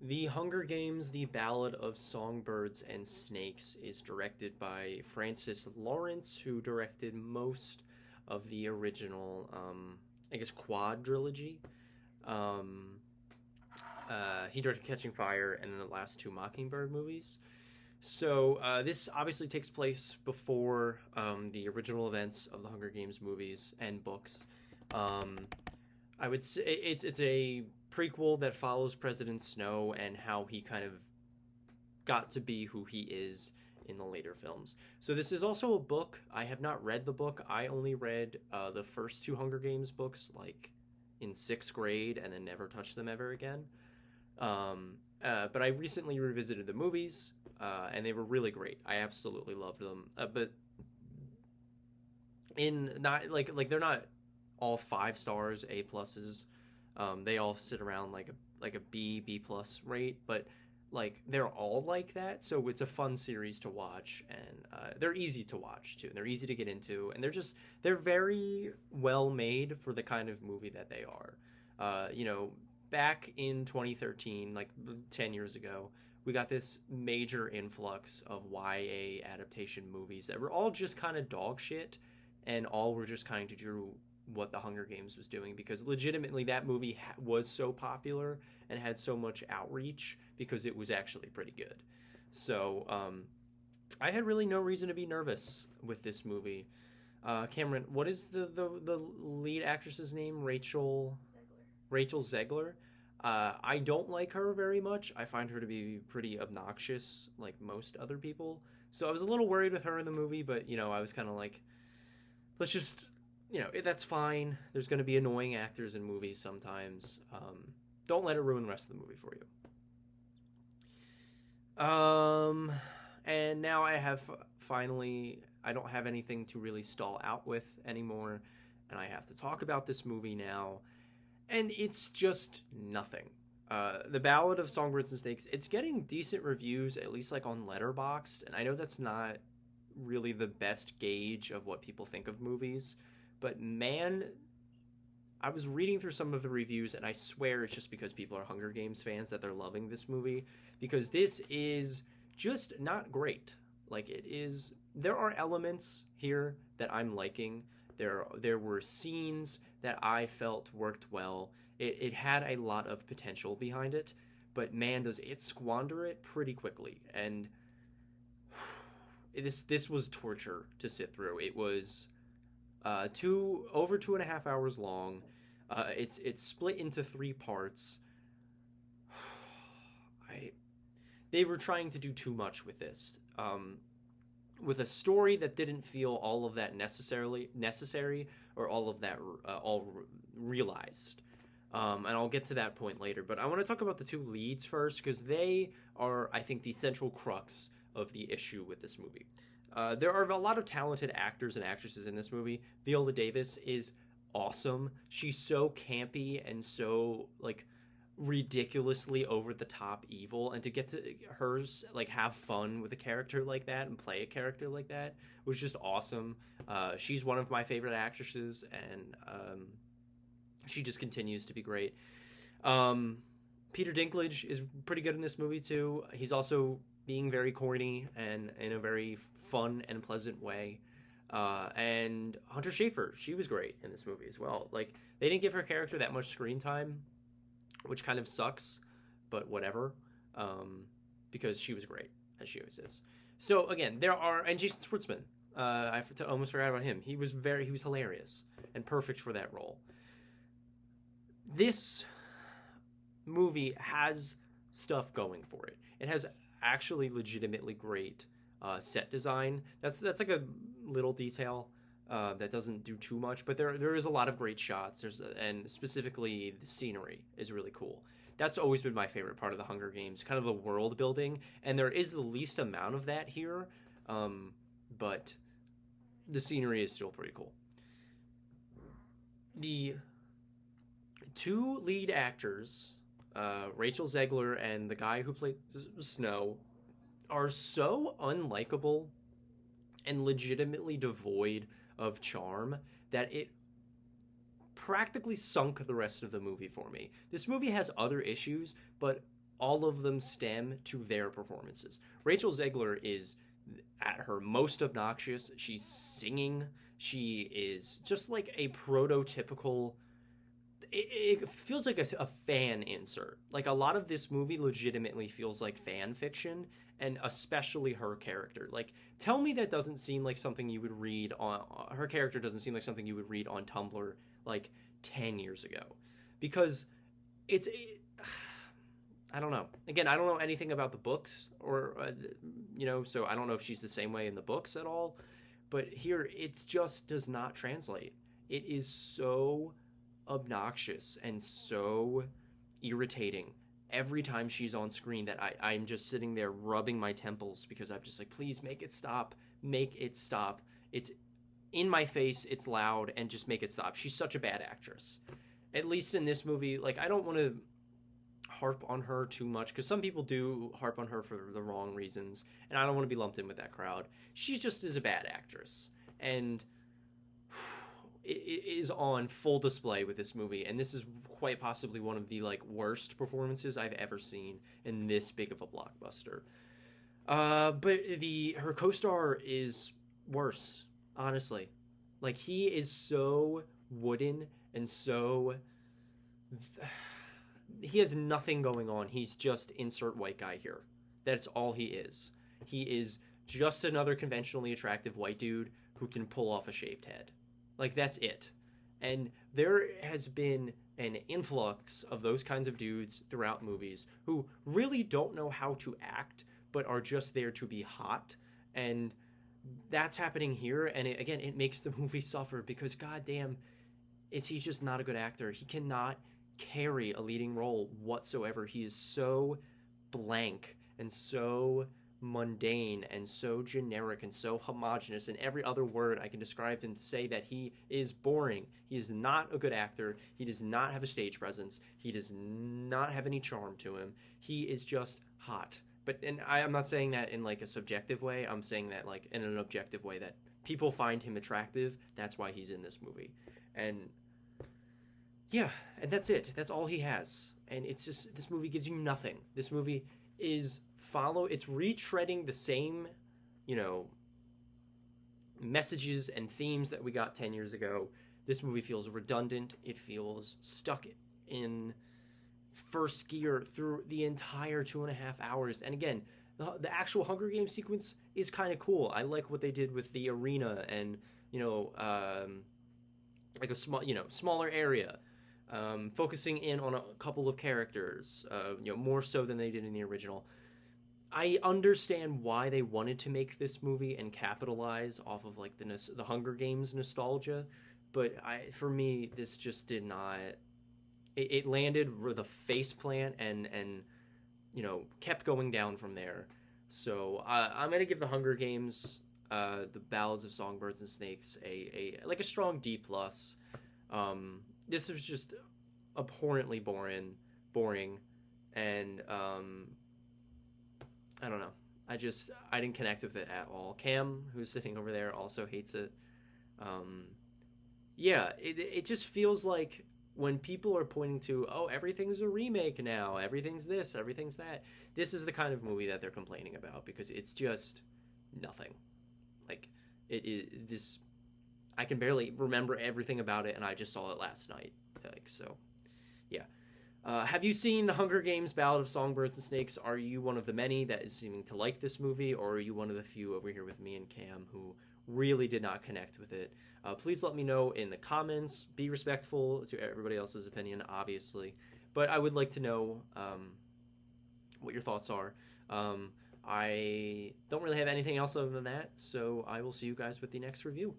The Hunger Games: The Ballad of Songbirds and Snakes is directed by Francis Lawrence, who directed most of the original, I guess, quadrilogy. Um, he directed Catching Fire and then the last two Mockingbird movies. So this obviously takes place before the original events of the Hunger Games movies and books. Um, I would say it's a prequel that follows President Snow and how he kind of got to be who he is in the later films. So this is also a book. I have not read the book. I only read the first two Hunger Games books like in sixth grade and then never touched them ever again. But I recently revisited the movies, and they were really great. I absolutely loved them. But in not they're not all 5 stars, A pluses. They all sit around like a B plus rate, but like they're all like that. So it's a fun series to watch, and they're easy to watch too. And they're easy to get into, and they're very well made for the kind of movie that they are. Back in 2013, like 10 years ago, we got this major influx of YA adaptation movies that were all just kind of dog shit, and all were just kind of do what the Hunger Games was doing, because legitimately that movie was so popular and had so much outreach because it was actually pretty good. So I had really no reason to be nervous with this movie. Cameron, what is the lead actress's name? Rachel Zegler. I don't like her very much. I find her to be pretty obnoxious, like most other people. So I was a little worried with her in the movie, but I was kind of like, let's just, that's fine. There's going to be annoying actors in movies sometimes. Don't let it ruin the rest of the movie for you. And now I have finally, I don't have anything to really stall out with anymore, and I have to talk about this movie now. And it's just nothing. The Ballad of Songbirds and Snakes, it's getting decent reviews, at least like on Letterboxd, and I know that's not really the best gauge of what people think of movies, but man, I was reading through some of the reviews, and I swear it's just because people are Hunger Games fans that they're loving this movie, because this is just not great. Like, it is, there are elements here that I'm liking. There were scenes that I felt worked well. It had a lot of potential behind it, but man, does it squander it pretty quickly. And this was torture to sit through. It was over 2.5 hours long. It's split into 3 parts. I They were trying to do too much with this. With a story that didn't feel all of that necessary, or all of that realized. And I'll get to that point later. But I want to talk about the two leads first, because they are, I think, the central crux of the issue with this movie. There are a lot of talented actors and actresses in this movie. Viola Davis is awesome. She's so campy and so like ridiculously over the top evil, and to get to hers like have fun with a character like that and play a character like that was just awesome. She's one of my favorite actresses, and she just continues to be great. Peter Dinklage is pretty good in this movie too. He's also being very corny and in a very fun and pleasant way. And Hunter Schafer, she was great in this movie as well. Like, they didn't give her character that much screen time, which kind of sucks, but whatever, because she was great, as she always is. So again, and Jason Schwartzman, I almost forgot about him. He was hilarious and perfect for that role. This movie has stuff going for it. It has actually legitimately great set design. That's like a little detail that doesn't do too much, but there is a lot of great shots. And specifically the scenery is really cool. That's always been my favorite part of the Hunger Games, kind of the world building, and there is the least amount of that here, but the scenery is still pretty cool. The two lead actors, Rachel Zegler and the guy who played Snow, are so unlikable and legitimately devoid of charm that it practically sunk the rest of the movie for me. This movie has other issues, but all of them stem to their performances. Rachel Zegler is at her most obnoxious. She's singing. She is just like a prototypical. It feels like a fan insert. Like a lot of this movie legitimately feels like fan fiction, and especially her character. Like, tell me that doesn't seem like something you would read on. Her character doesn't seem like something you would read on Tumblr like 10 years ago, because it's. I don't know. Again, I don't know anything about the books, or so I don't know if she's the same way in the books at all. But here, it just does not translate. It is so obnoxious and so irritating every time she's on screen that I'm just sitting there rubbing my temples because I'm just like, please make it stop. Make it stop. It's in my face. It's loud, and just make it stop. She's such a bad actress. At least in this movie, like, I don't want to harp on her too much, because some people do harp on her for the wrong reasons, and I don't want to be lumped in with that crowd. She just is a bad actress, and it is on full display with this movie, and this is quite possibly one of the like worst performances I've ever seen in this big of a blockbuster. But her co-star is worse, honestly. Like, he is so wooden and so he has nothing going on. He's just insert white guy here. That's all he is. He is just another conventionally attractive white dude who can pull off a shaved head. Like, that's it. And there has been an influx of those kinds of dudes throughout movies who really don't know how to act, but are just there to be hot. And that's happening here. And again, it makes the movie suffer because, goddamn, he's just not a good actor. He cannot carry a leading role whatsoever. He is so blank and so mundane and so generic and so homogenous, and every other word I can describe him to say that he is boring. He is not a good actor. He does not have a stage presence. He does not have any charm to him. He is just hot. And I'm not saying that in like a subjective way. I'm saying that like in an objective way, that people find him attractive. That's why he's in this movie. And yeah, and that's it. That's all he has. And it's just, this movie gives you nothing. This movie is it's retreading the same, messages and themes that we got 10 years ago. This movie feels redundant. It feels stuck in first gear through the entire 2.5 hours. And again, the actual Hunger Games sequence is kind of cool. I like what they did with the arena and, like a smaller area. Focusing in on a couple of characters, more so than they did in the original. I understand why they wanted to make this movie and capitalize off of like the Hunger Games nostalgia, but for me, this just did not. It landed with a face plant and kept going down from there. So I'm gonna give the Hunger Games, the Ballads of Songbirds and Snakes, a strong D+. This was just abhorrently boring, and I don't know. I didn't connect with it at all. Cam, who's sitting over there, also hates it. Yeah, it just feels like when people are pointing to, oh, everything's a remake now, everything's this, everything's that, this is the kind of movie that they're complaining about, because it's just nothing. Like, it is this. I can barely remember everything about it, and I just saw it last night. Like, so, yeah. Have you seen The Hunger Games, Ballad of Songbirds and Snakes? Are you one of the many that is seeming to like this movie, or are you one of the few over here with me and Cam who really did not connect with it? Please let me know in the comments. Be respectful to everybody else's opinion, obviously. But I would like to know what your thoughts are. I don't really have anything else other than that, so I will see you guys with the next review.